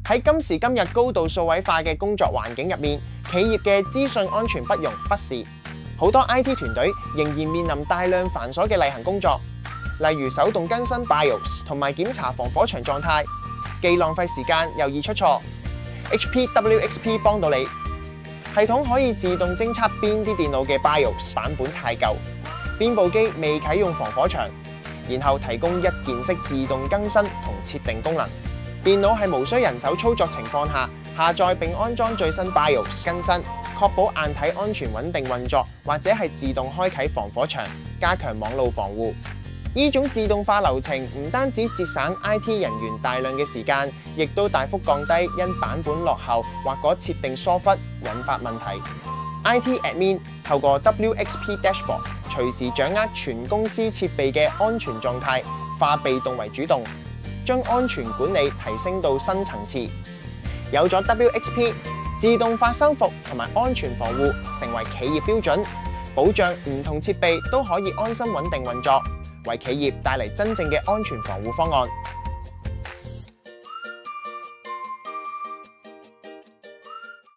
喺今時今日高度數位化嘅工作環境入面，企業嘅資訊安全不容忽視。好多 IT 團隊仍然面臨大量繁瑣嘅例行工作，例如手動更新 BIOS 同埋檢查防火牆狀態，既浪費時間又易出錯。HP WXP 幫到你，系統可以自動偵測邊啲電腦嘅 BIOS 版本太舊，邊部機未啟用防火牆，然後提供一鍵式自動更新同設定功能。電腦係無需人手操作情況下下載並安裝最新 BIOS 更新，確保硬體安全穩定運作，或者係自動開啟防火牆，加強網路防護。呢種自動化流程唔單止節省 IT 人員大量嘅時間，亦都大幅降低因版本落後或者設定疏忽引發問題。IT Admin 透過 WXP Dashboard 隨時掌握全公司設備嘅安全狀態，化被動為主動，將安全管理提升到新層次。有咗 WXP， 自動化修復同埋安全防護成為企業標準，保障唔同設備都可以安心穩定運作，為企業帶嚟真正嘅安全防護方案。